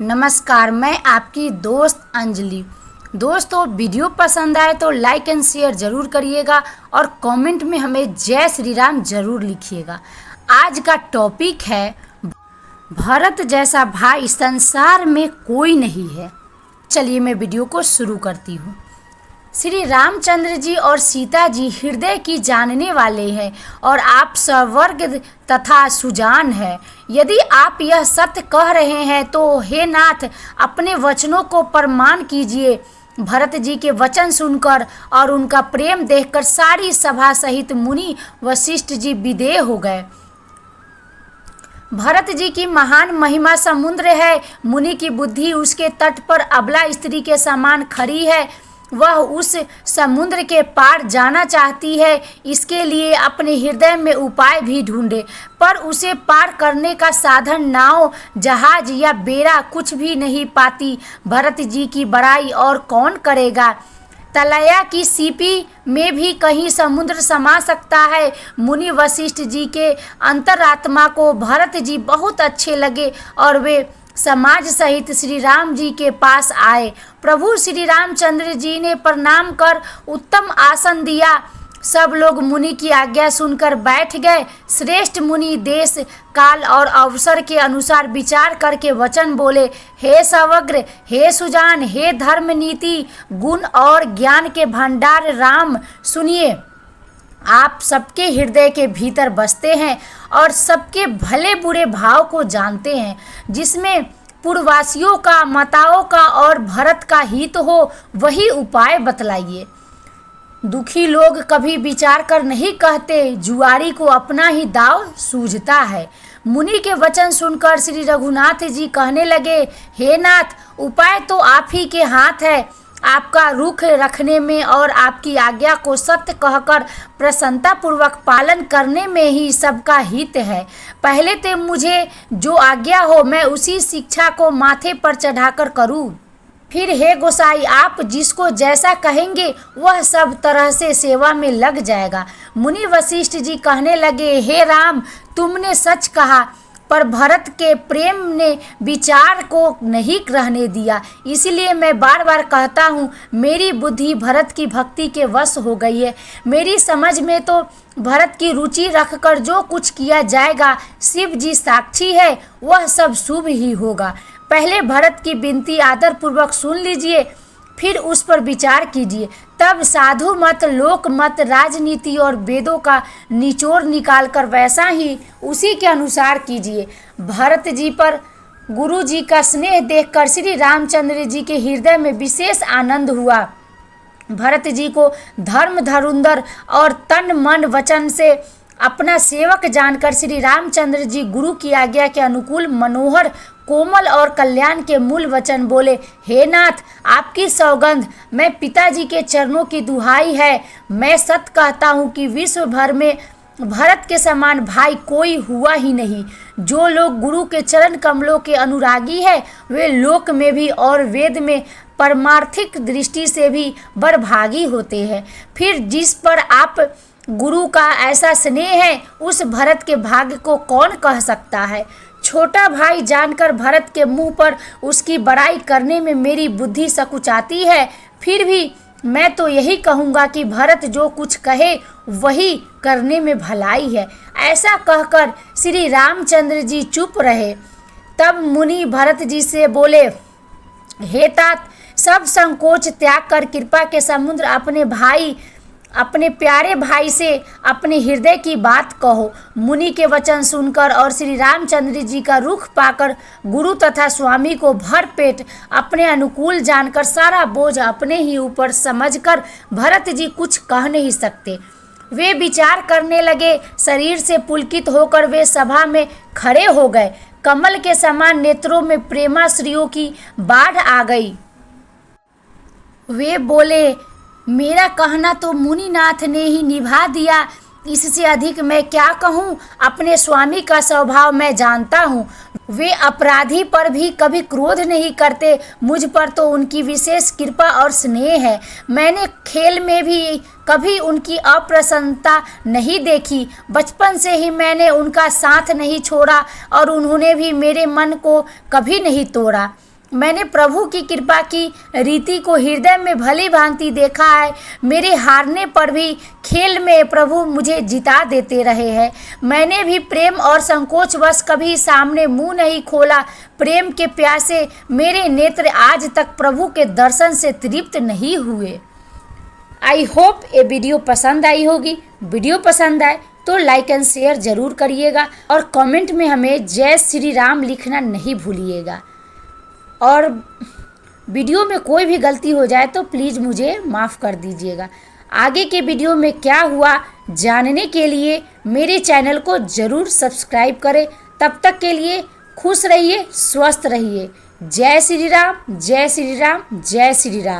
नमस्कार, मैं आपकी दोस्त अंजलि। दोस्तों, वीडियो पसंद आए तो लाइक एंड शेयर ज़रूर करिएगा और कमेंट में हमें जय श्री राम ज़रूर लिखिएगा। आज का टॉपिक है भरत जैसा भाई संसार में कोई नहीं है। चलिए मैं वीडियो को शुरू करती हूँ। श्री रामचंद्र जी और सीता जी हृदय की जानने वाले हैं और आप स्वर्ग तथा सुजान हैं। यदि आप यह सत्य कह रहे हैं तो हे नाथ, अपने वचनों को प्रमाण कीजिए। भरत जी के वचन सुनकर और उनका प्रेम देखकर सारी सभा सहित मुनि वशिष्ठ जी विदेह हो गए। भरत जी की महान महिमा समुद्र है, मुनि की बुद्धि उसके तट पर अबला स्त्री के समान खड़ी है। वह उस समुद्र के पार जाना चाहती है, इसके लिए अपने हृदय में उपाय भी ढूंढे, पर उसे पार करने का साधन नाव, जहाज या बेड़ा कुछ भी नहीं पाती। भरत जी की बड़ाई और कौन करेगा। तलैया की सीपी में भी कहीं समुद्र समा सकता है। मुनि वशिष्ठ जी के अंतरात्मा को भरत जी बहुत अच्छे लगे और वे समाज सहित श्री राम जी के पास आए। प्रभु श्री रामचंद्र जी ने प्रणाम कर उत्तम आसन दिया। सब लोग मुनि की आज्ञा सुनकर बैठ गए। श्रेष्ठ मुनि देश काल और अवसर के अनुसार विचार करके वचन बोले। हे सवग्र, हे सुजान, हे धर्म नीति गुण और ज्ञान के भंडार राम, सुनिए। आप सबके हृदय के भीतर बसते हैं और सबके भले बुरे भाव को जानते हैं। जिसमें पूर्ववासियों का, माताओं का और भरत का हित हो, वही उपाय बतलाइए। दुखी लोग कभी विचार कर नहीं कहते, जुआरी को अपना ही दाव सूझता है। मुनि के वचन सुनकर श्री रघुनाथ जी कहने लगे, हे नाथ, उपाय तो आप ही के हाथ है। आपका रुख रखने में और आपकी आज्ञा को सत्य कहकर प्रसन्नता पूर्वक पालन करने में ही सबका हित है। पहले तो मुझे जो आज्ञा हो मैं उसी शिक्षा को माथे पर चढ़ाकर करूं। फिर हे गोसाई, आप जिसको जैसा कहेंगे वह सब तरह से सेवा में लग जाएगा। मुनि वशिष्ठ जी कहने लगे, हे राम, तुमने सच कहा, पर भरत के प्रेम ने विचार को नहीं रहने दिया। इसलिए मैं बार बार कहता हूँ, मेरी बुद्धि भरत की भक्ति के वश हो गई है। मेरी समझ में तो भरत की रुचि रखकर जो कुछ किया जाएगा, शिव जी साक्षी है, वह सब शुभ ही होगा। पहले भरत की विनती आदर पूर्वक सुन लीजिए, फिर उस पर विचार कीजिए। तब साधु मत, लोक मत, राजनीति और वेदों का निचोड़ निकालकर वैसा ही उसी के अनुसार कीजिए। भरत जी पर गुरु जी का स्नेह देखकर श्री रामचंद्र जी के हृदय में विशेष आनंद हुआ। भरत जी को धर्म धुरंधर और तन मन वचन से अपना सेवक जानकर श्री रामचंद्र जी गुरु की आज्ञा के अनुकूल मनोहर, कोमल और कल्याण के मूल वचन बोले। हे नाथ, आपकी सौगंध, मैं पिताजी के चरणों की दुहाई है। मैं सत्य कहता हूँ कि विश्व भर में भरत के समान भाई कोई हुआ ही नहीं। जो लोग गुरु के चरण कमलों के अनुरागी है, वे लोक में भी और वेद में परमार्थिक दृष्टि से भी बड़भागी होते हैं। फिर जिस पर आप गुरु का ऐसा स्नेह है, उस भरत के भाग्य को कौन कह सकता है। छोटा भाई जानकर भरत के मुंह पर उसकी बड़ाई करने में मेरी बुद्धि सकुचाती है। फिर भी मैं तो यही कहूँगा कि भरत जो कुछ कहे वही करने में भलाई है। ऐसा कहकर श्री रामचंद्र जी चुप रहे। तब मुनि भरत जी से बोले, हे तात, सब संकोच त्याग कर कृपा के समुद्र अपने प्यारे भाई से अपने हृदय की बात कहो। मुनि के वचन सुनकर और श्री रामचंद्र जी का रुख पाकर गुरु तथा स्वामी को भर पेट अपने अनुकूल जानकर सारा बोझ अपने ही ऊपर समझकर भरत जी कुछ कह नहीं सकते। वे विचार करने लगे। शरीर से पुलकित होकर वे सभा में खड़े हो गए। कमल के समान नेत्रों में प्रेमाश्रियों की बाढ़ आ गई। वे बोले, मेरा कहना तो मुनिनाथ ने ही निभा दिया। इससे अधिक मैं क्या कहूँ, अपने स्वामी का स्वभाव मैं जानता हूँ। वे अपराधी पर भी कभी क्रोध नहीं करते, मुझ पर तो उनकी विशेष कृपा और स्नेह है। मैंने खेल में भी कभी उनकी अप्रसन्नता नहीं देखी। बचपन से ही मैंने उनका साथ नहीं छोड़ा और उन्होंने भी मेरे मन को कभी नहीं तोड़ा। मैंने प्रभु की कृपा की रीति को हृदय में भली भांति देखा है। मेरे हारने पर भी खेल में प्रभु मुझे जिता देते रहे हैं। मैंने भी प्रेम और संकोचवश कभी सामने मुंह नहीं खोला। प्रेम के प्यासे मेरे नेत्र आज तक प्रभु के दर्शन से तृप्त नहीं हुए। आई होप ये वीडियो पसंद आई होगी। वीडियो पसंद आए तो लाइक एंड शेयर ज़रूर करिएगा और कमेंट में हमें जय श्री राम लिखना नहीं भूलिएगा। और वीडियो में कोई भी गलती हो जाए तो प्लीज़ मुझे माफ़ कर दीजिएगा। आगे के वीडियो में क्या हुआ जानने के लिए मेरे चैनल को ज़रूर सब्सक्राइब करें। तब तक के लिए खुश रहिए, स्वस्थ रहिए। जय श्री राम, जय श्री राम, जय श्री राम।